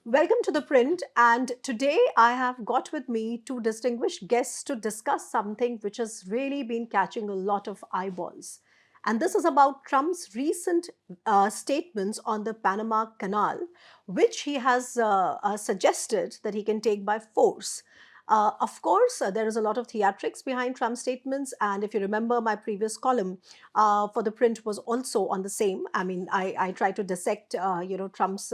Welcome to The Print, and today I have got with me two distinguished guests to discuss something which has really been catching a lot of eyeballs. And this is about Trump's recent statements on the Panama Canal, which he has suggested that he can take by force. Of course, there is a lot of theatrics behind Trump's statements. And if you remember, my previous column for the print was also on the same. I mean, I try to dissect, Trump's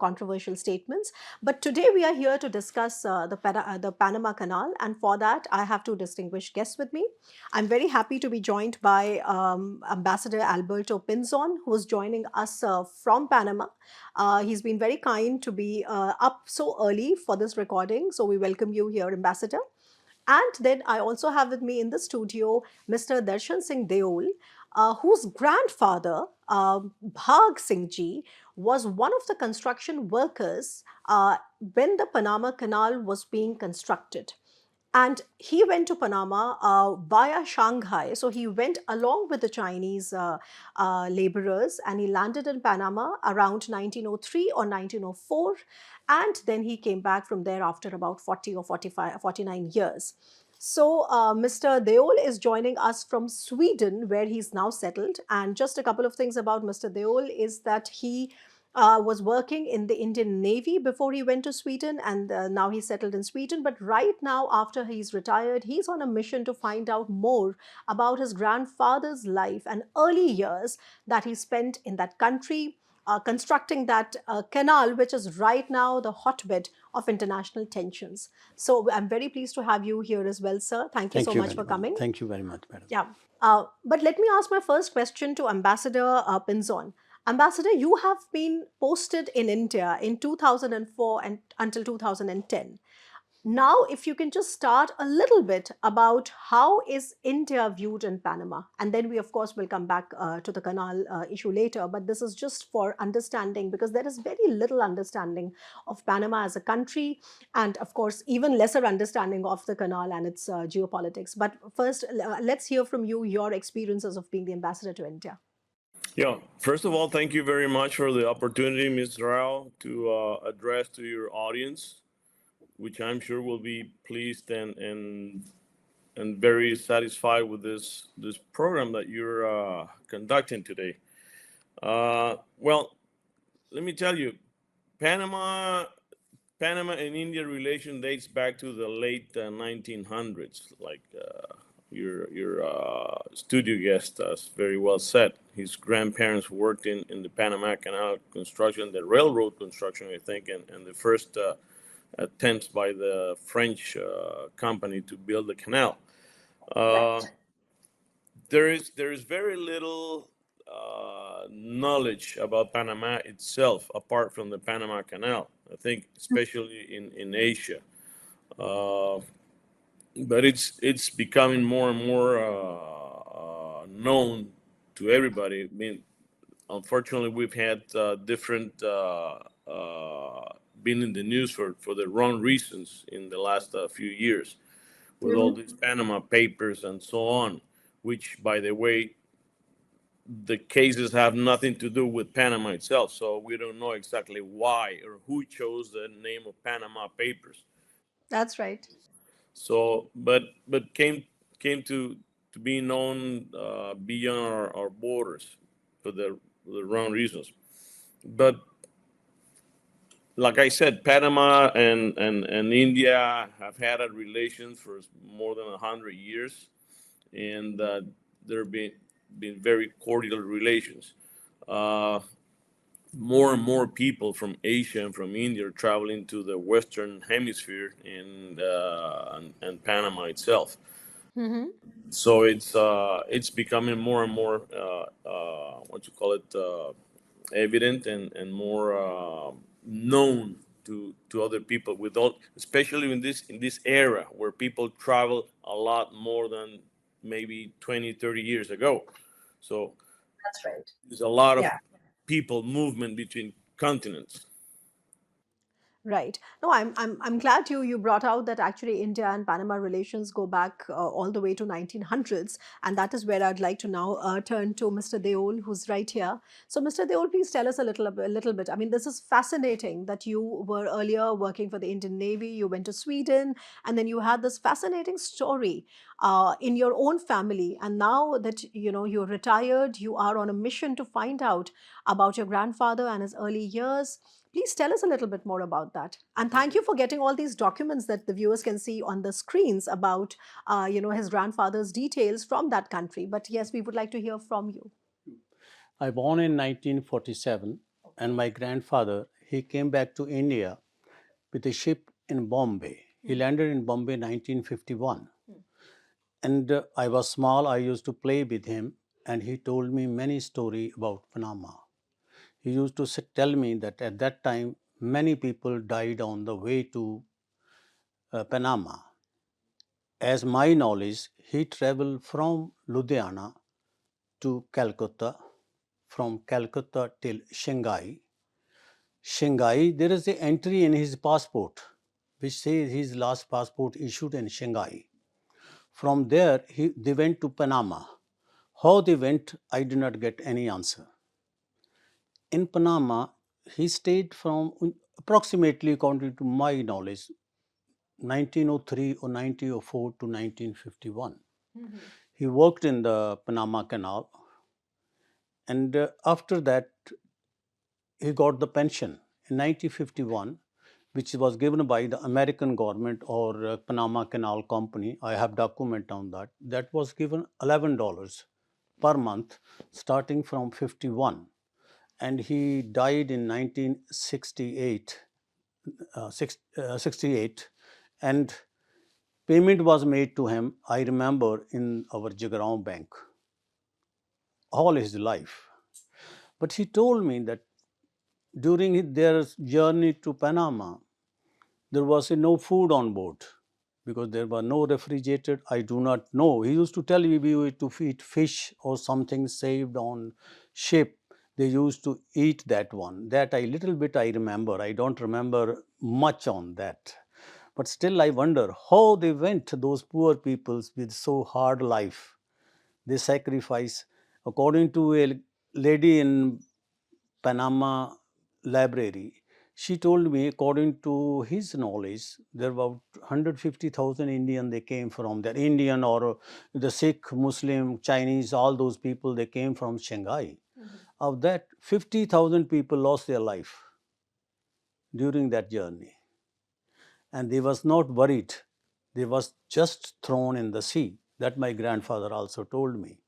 controversial statements. But today we are here to discuss the Panama Canal. And for that, I have two distinguished guests with me. I'm very happy to be joined by Ambassador Alberto Pinzon, who is joining us from Panama. He's been very kind to be up so early for this recording. So we welcome you here, Ambassador. And then I also have with me in the studio Mr. Darshan Singh Deol, whose grandfather, Bhag Singh ji, was one of the construction workers when the Panama Canal was being constructed. And he went to Panama via Shanghai. So he went along with the Chinese laborers and he landed in Panama around 1903 or 1904. And then he came back from there after about 40 or 45, 49 years. So, Mr. Deol is joining us from Sweden, where he's now settled. And just a couple of things about Mr. Deol is that he was working in the Indian Navy before he went to Sweden, and now he's settled in Sweden. But right now, after he's retired, he's on a mission to find out more about his grandfather's life and early years that he spent in that country. Constructing that canal, which is right now the hotbed of international tensions. So I'm very pleased to have you here as well, sir. Thank you so much for coming. Thank you very much, madam. Yeah. But let me ask my first question to Ambassador Pinzon. Ambassador, you have been posted in India in 2004 and until 2010. Now, if you can just start a little bit about how is India viewed in Panama, and then we, of course, will come back to the canal issue later. But this is just for understanding because there is very little understanding of Panama as a country, and of course, even lesser understanding of the canal and its geopolitics. But first, let's hear from you your experiences of being the ambassador to India. Yeah, first of all, thank you very much for the opportunity, Ms. Rao, to address to your audience, which I'm sure will be pleased and very satisfied with this program that you're conducting today. Well, let me tell you, Panama and India relation dates back to the late 1900s, like your studio guest has very well said. His grandparents worked in the Panama Canal construction, the railroad construction, I think, and the first attempts by the French company to build the canal. There is very little knowledge about Panama itself, apart from the Panama Canal. I think, especially in Asia. But it's becoming more and more known to everybody. I mean, unfortunately, we've had different been in the news for the wrong reasons in the last few years, with all these Panama papers and so on. Which, by the way, the cases have nothing to do with Panama itself. So we don't know exactly why or who chose the name of Panama Papers. That's right. So, but came to be known beyond our borders for the wrong reasons. But like I said, Panama and India have had a relation for more than 100 years, and there have been very cordial relations. More and more people from Asia and from India are traveling to the Western Hemisphere and Panama itself. So it's becoming more and more evident and more known to other people, with all, especially in this era where people travel a lot more than maybe 20, 30 years ago. So That's right. there's a lot of people movement between continents. Right. No, I'm glad you brought out that actually India and Panama relations go back all the way to 1900s, and that is where I'd like to now turn to Mr. Deol, who's right here. So, Mr. Deol, please tell us a little bit. I mean, this is fascinating that you were earlier working for the Indian Navy, you went to Sweden, and then you had this fascinating story in your own family, and now that you're retired, you are on a mission to find out about your grandfather and his early years. Please tell us a little bit more about that. And thank you for getting all these documents that the viewers can see on the screens about, his grandfather's details from that country. But yes, we would like to hear from you. I born in 1947, and my grandfather he came back to India with a ship in Bombay. He landed in Bombay 1951, and I was small. I used to play with him, and he told me many story about Panama. He used to tell me that at that time many people died on the way to Panama. As my knowledge, he traveled from Ludhiana to Calcutta, from Calcutta till Shanghai. Shanghai, there is an entry in his passport which says his last passport issued in Shanghai. From there, they went to Panama. How they went, I did not get any answer. In Panama, he stayed from approximately, according to my knowledge, 1903 or 1904 to 1951. He worked in the Panama Canal, and after that, he got the pension in 1951, which was given by the American government or Panama Canal Company. I have document on that. That was given $11 per month, starting from 51, and he died in 1968. 68, and payment was made to him. I remember in our Jagaron bank all his life. But he told me that during their journey to Panama, there was no food on board because there were no refrigerated. I do not know. He used to tell me we used to eat fish or something saved on ship. They used to eat that one. That I little bit I remember. I don't remember much on that. But still I wonder how they went, those poor peoples with so hard life. They sacrifice. According to a lady in Panama library, she told me, according to his knowledge, there were about 150,000 Indian they came from there. Indian or the Sikh, Muslim, Chinese, all those people, they came from Shanghai. Of that, 50,000 people lost their life during that journey. And they was not worried. They was just thrown in the sea. That my grandfather also told me.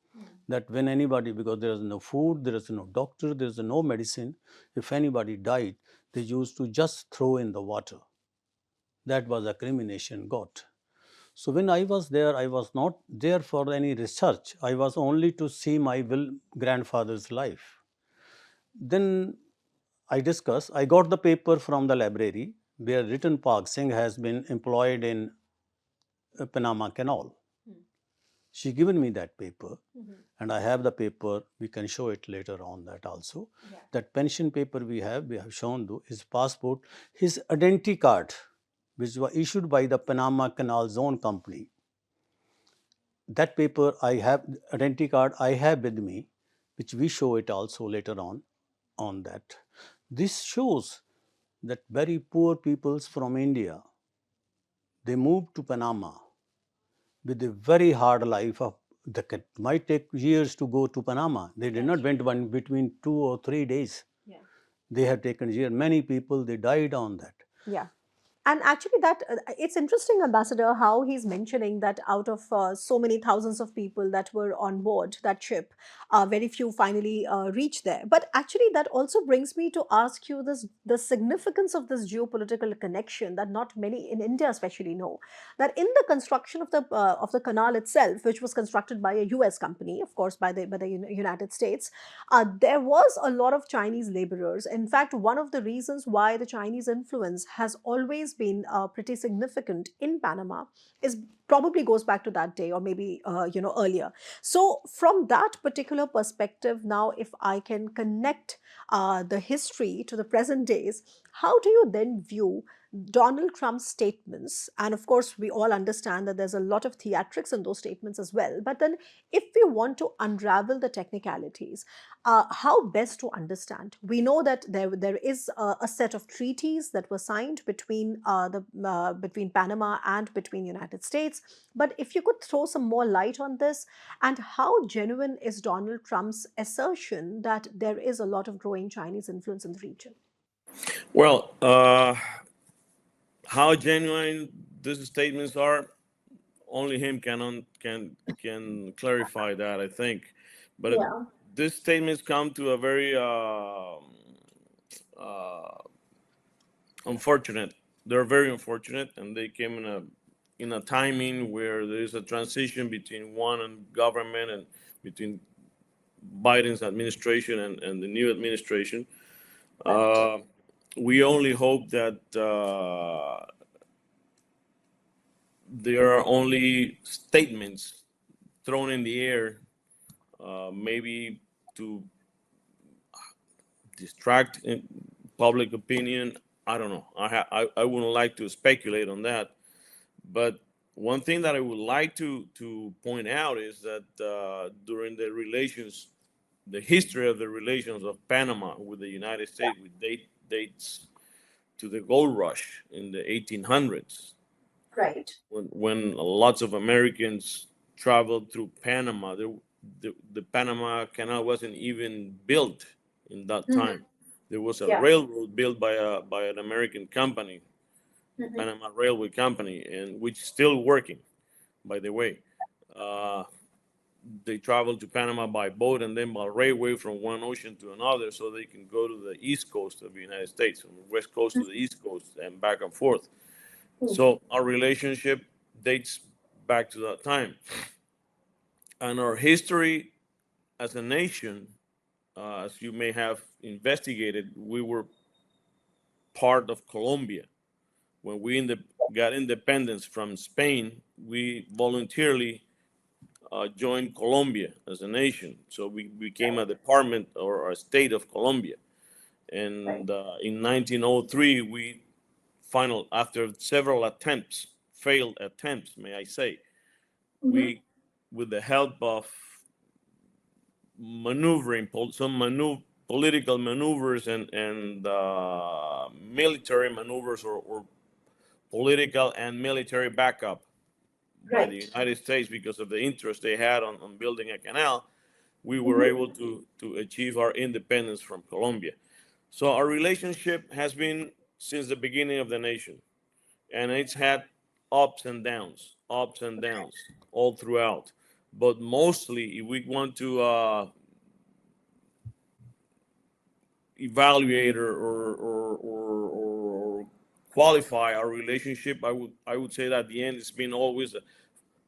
That when anybody, because there is no food, there is no doctor, there is no medicine, if anybody died, they used to just throw in the water. That was a crimination got. So when I was there, I was not there for any research. I was only to see my grandfather's life. Then I got the paper from the library where written Bhag Singh has been employed in Panama Canal. She given me that paper, and I have the paper. We can show it later on that also. Yeah. That pension paper we have shown his passport, his identity card, which was issued by the Panama Canal Zone Company. That paper I have, identity card I have with me, which we show it also later on that. This shows that very poor peoples from India, they moved to Panama with a very hard life of that might take years to go to Panama. They did not went one between 2 or 3 days. Yeah. They have taken years. Many people they died on that. Yeah. And actually, that it's interesting, Ambassador, how he's mentioning that out of so many thousands of people that were on board that ship, very few finally reached there. But actually, that also brings me to ask you this: the significance of this geopolitical connection that not many in India, especially, know. That in the construction of the canal itself, which was constructed by a U.S. company, of course, by the United States, there was a lot of Chinese laborers. In fact, one of the reasons why the Chinese influence has always been pretty significant in Panama is probably goes back to that day, or maybe earlier. So from that particular perspective, now if I can connect the history to the present days, how do you then view Donald Trump's statements? And of course, we all understand that there's a lot of theatrics in those statements as well. But then, if we want to unravel the technicalities, how best to understand? We know that there is a set of treaties that were signed between Panama and between United States. But if you could throw some more light on this, and how genuine is Donald Trump's assertion that there is a lot of growing Chinese influence in the region? Well, how genuine these statements are, only him can clarify that, I think. But Yeah. these statements come to a very unfortunate. They're very unfortunate, and they came in a timing where there is a transition between one and government and between Biden's administration and the new administration. Right. Uh, we only hope that there are only statements thrown in the air, maybe to distract public opinion. I don't know. I wouldn't like to speculate on that. But one thing that I would like to point out is that during the history of the relations of Panama with the United States, with dates to the gold rush in the 1800s, Right. when lots of Americans traveled through Panama. The Panama Canal wasn't even built in that Mhm. time. There was a Yeah. railroad built by an American company, the Mhm. Panama Railway Company, and which is still working, by the way. Uh, they traveled to Panama by boat and then by railway from one ocean to another, so they can go to the east coast of the United States, from the west coast to the east coast, and back and forth. Mhm. So our relationship dates back to that time, and our history as a nation, as you may have investigated, we were part of Colombia. When got independence from Spain, we voluntarily joined Colombia as a nation. So we became a department or a state of Colombia. Right. And in 1903, after several attempts, failed attempts, may I say, Mhm. we, with the help of maneuvering, political maneuvers and military maneuvers, or political and military backup by the Right. United States because of the interest they had on building a canal, we were Mhm. able to achieve our independence from Colombia. So our relationship has been since the beginning of the nation, and it's had ups and downs all throughout. But mostly, if we want to evaluate or qualify our relationship, I would say that at the end it's been always a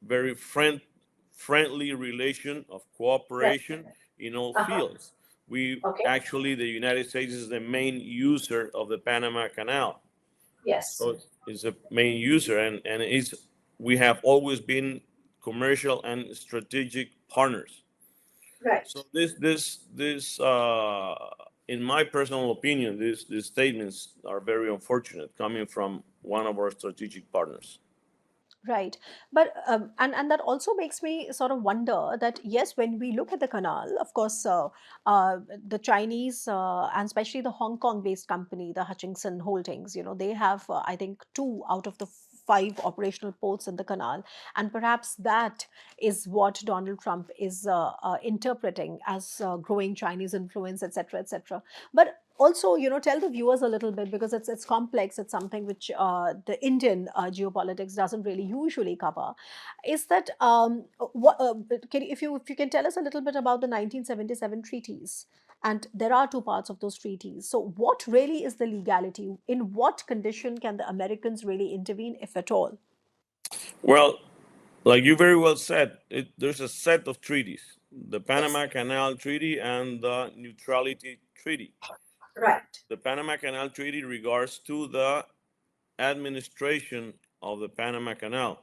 very friendly relation of Right. cooperation in all Uh-huh. fields. We Okay. actually, the United States is the main user of the Panama Canal, Yes. so it's a main user, and we have always been commercial and strategic partners. So Right. in my personal opinion, these statements are very unfortunate coming from one of our strategic partners. Right. But and that also makes me sort of wonder that, yes, when we look at the canal, of course, the Chinese and especially the Hong Kong-based company, the Hutchinson Holdings, they have, I think, two out of the five operational ports in the canal, and perhaps that is what Donald Trump is interpreting as growing Chinese influence, etc., etc. But also, tell the viewers a little bit, because it's complex. It's something which the Indian geopolitics doesn't really usually cover. Is that if you can tell us a little bit about the 1977 treaties? And there are two parts of those treaties. So, what really is the legality? In what condition can the Americans really intervene, if at all? Well, like you very well said, there's a set of treaties: the Yes. Panama Canal Treaty and the Neutrality Treaty. Right. The Panama Canal Treaty regards to the administration of the Panama Canal.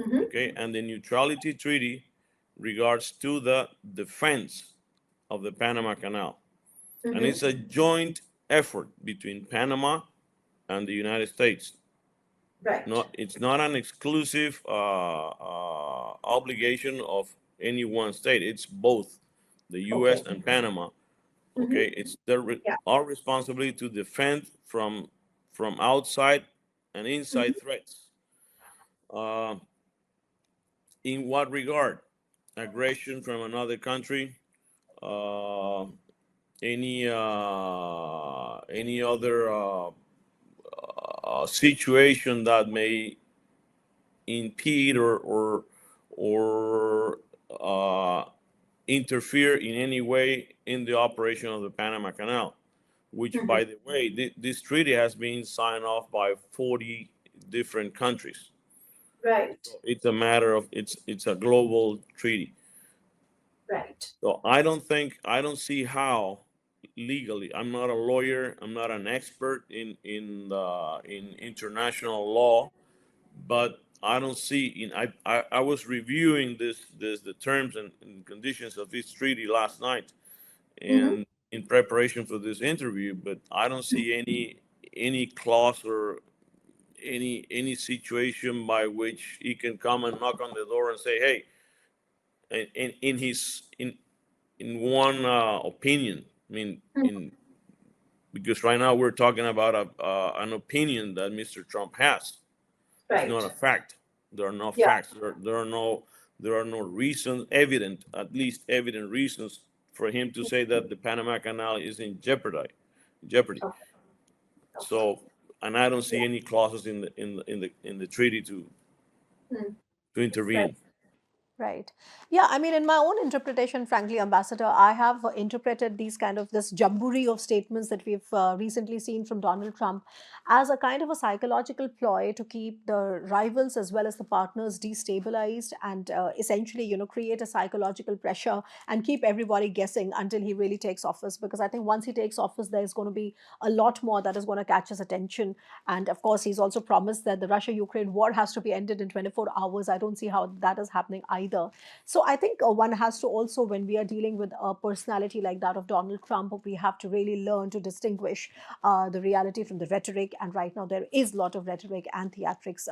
Okay, and the neutrality treaty regards to the defense of the Panama Canal. And it's a joint effort between Panama and the United States. Right. It's not an exclusive obligation of any one state. It's both the U.S. Okay. and Panama. Mm-hmm. Okay, it's their Yeah. our responsibility to defend from outside and Mm-hmm. inside threats. Uh, in what regard? Aggression from another country, uh, any other situation that may impede or interfere in any way in the operation of the Panama Canal, which, Mm-hmm. by the way, this treaty has been signed off by 40 different countries. Right. So it's a matter of it's a global treaty. Right. So I don't see how legally. I'm not a lawyer. I'm not an expert in international law, but I don't see in I was reviewing this the terms and conditions of this treaty last night Mm-hmm. and in preparation for this interview, but I don't see any clause or any situation by which he can come and knock on the door and say, hey, in his in one opinion. I mean, in because right now we're talking about an opinion that Mr. Trump has. It's not Right. a fact. There are no Yeah. facts. There are no reasons, evident, at least evident reasons for him to say that the Panama Canal is in jeopardy. Okay. Okay. So, and I don't Yeah. see any clauses in the treaty Mm. to Right. intervene. Right. Yeah, I mean, in my own interpretation, frankly, Ambassador, I have interpreted these kind of this jamboree of statements that we've recently seen from Donald Trump as a kind of a psychological ploy to keep the rivals as well as the partners destabilized and essentially, create a psychological pressure and keep everybody guessing until he really takes office. Because I think once he takes office, there's going to be a lot more that is going to catch his attention. And of course, he's also promised that the Russia-Ukraine war has to be ended in 24 hours. I don't see how that is happening either. So I think one has to also, when we are dealing with a personality like that of Donald Trump, we have to really learn to distinguish the reality from the rhetoric. And right now, there is a lot of rhetoric and theatrics,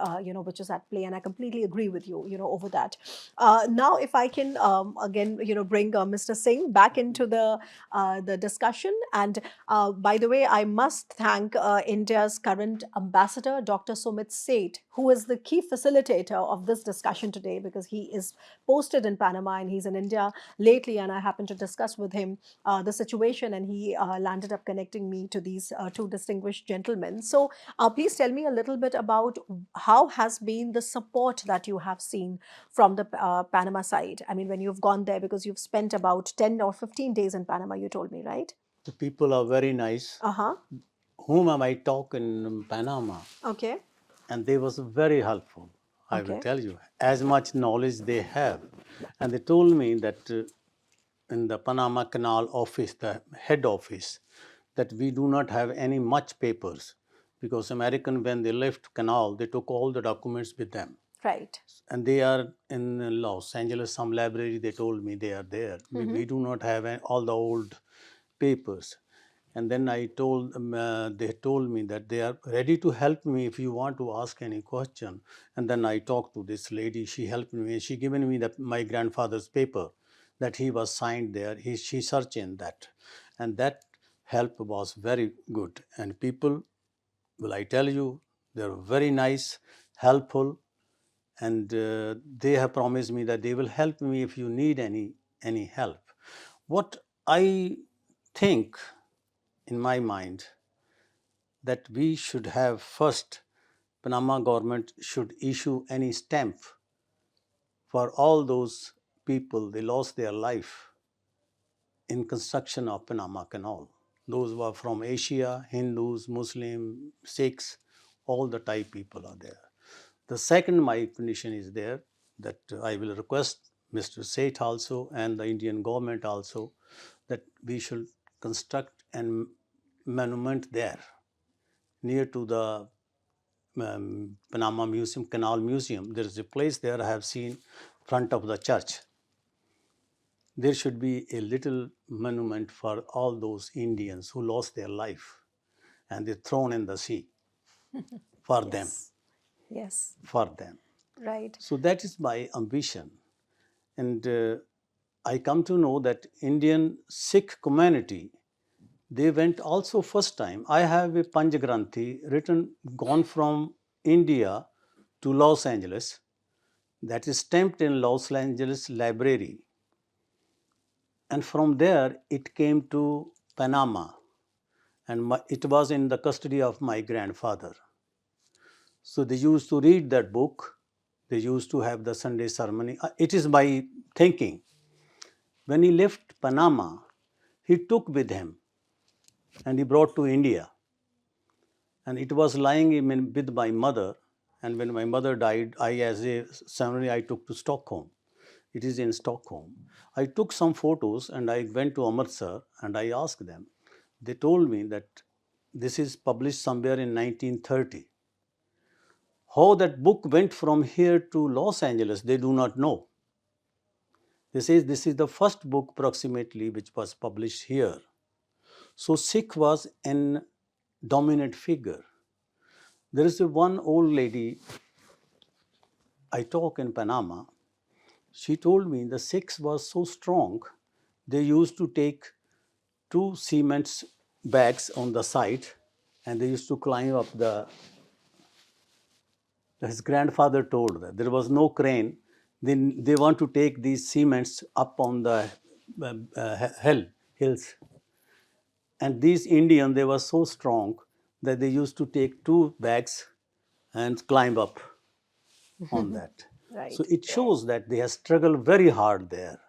which is at play. And I completely agree with you, over that. Now, if I can again, bring Mr. Singh back into the discussion. And by the way, I must thank India's current ambassador, Dr. Sumit Seth, who is the key facilitator of this discussion today because he is posted in Panama and he's in India lately. And I happened to discuss with him the situation, and he landed up connecting me to these two distinguished gentlemen. So please tell me a little bit about how has been the support that you have seen from the Panama side. I mean, when you've gone there, because you've spent about 10 or 15 days in Panama, you told me, right? The people are very nice. Uh-huh. Whom I talk in Panama, Okay. and they was very helpful. I will Okay. tell you, as much knowledge they have, and they told me that in the Panama Canal office, the head office, that we do not have any much papers because American, when they left canal, they took all the documents with them, Right. and they are in Los Angeles, some library. They told me they are there. We do not have all the old papers. And then I told them, they told me that they are ready to help me if you want to ask any question. And then I talked to this lady. She helped me. She given me my grandfather's paper that he was signed there. She searched in that, and that help was very good. And people, will I tell you, they're very nice, helpful, and they have promised me that they will help me if you need any help. What I think in my mind, that we should have first, Panama government should issue any stamp for all those people they lost their life in construction of Panama Canal. Those were from Asia, Hindus, Muslim, Sikhs, all the type people are there. The second, my condition is there that I will request Mr. Seth also and the Indian government also that we should construct a monument there near to the Panama Museum, Canal Museum. There is a place there I have seen front of the church. There should be a little monument for all those Indians who lost their life and they're thrown in the sea for them, Yes. Yes. for them. Right. So that is my ambition. And I come to know that Indian Sikh community, they went also first time. I have a Panjagranthi written, gone from India to Los Angeles, that is stamped in Los Angeles Library. And from there, it came to Panama, and it was in the custody of my grandfather. So they used to read that book. They used to have the Sunday ceremony. It is my thinking. When he left Panama, he took with him and he brought to India. And it was lying with my mother. And when my mother died, as a ceremony, I took to Stockholm. It is in Stockholm. I took some photos and I went to Amritsar and I asked them. They told me that this is published somewhere in 1930. How that book went from here to Los Angeles, they do not know. They say this is the first book approximately which was published here. So Sikh was an dominant figure. There is one old lady I talk in Panama. She told me the Sikhs was so strong, they used to take two cement bags on the side and they used to climb up the. His grandfather told that there was no crane. Then they want to take these cements up on the hills. And these Indians, they were so strong that they used to take two bags and climb up on that. So Right. it shows that they have struggled very hard there.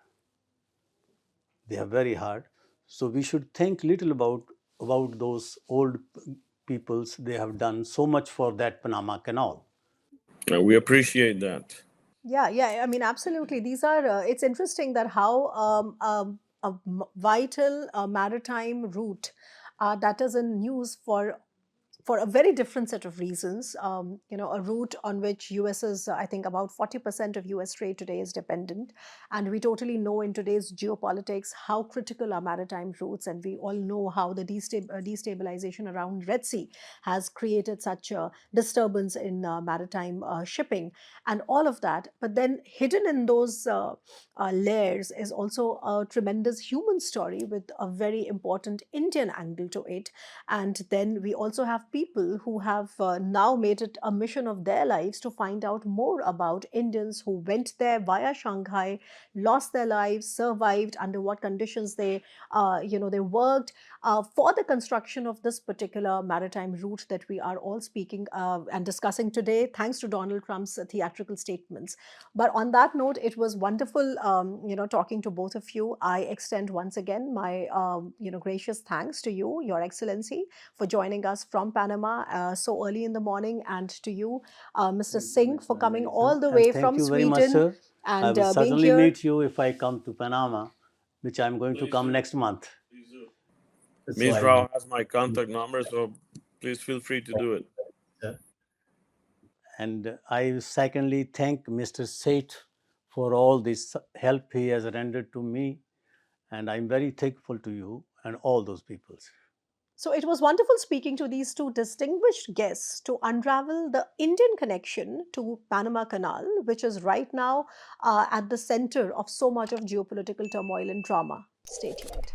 They are very hard. So we should think little about those old peoples. They have done so much for that Panama Canal. We appreciate that. Yeah, yeah. I mean, absolutely. These are. It's interesting that how vital maritime route that is in news for a very different set of reasons. A route on which US is, I think, about 40% of US trade today is dependent. And we totally know in today's geopolitics how critical are maritime routes. And we all know how the destabilization around Red Sea has created such a disturbance in maritime shipping and all of that. But then hidden in those layers is also a tremendous human story with a very important Indian angle to it. And then we also have people who have now made it a mission of their lives to find out more about Indians who went there via Shanghai, lost their lives, survived, under what conditions they worked for the construction of this particular maritime route that we are all speaking and discussing today, thanks to Donald Trump's theatrical statements. But on that note, it was wonderful, talking to both of you. I extend once again my, gracious thanks to you, Your Excellency, for joining us from Panama so early in the morning, and to you, Mr. Singh, for coming all the And way thank from you very much, Sweden sir. I and will being certainly here. meet you if I come to Panama, which I'm going to come next month. So Ms. I Rao has my contact number, so please feel free to do it. and I secondly thank Mr. Seth for all this help he has rendered to me, and I'm very thankful to you and all those people. So it was wonderful speaking to these two distinguished guests to unravel the Indian connection to Panama Canal, which is right now at the center of so much of geopolitical turmoil and drama. Stay tuned.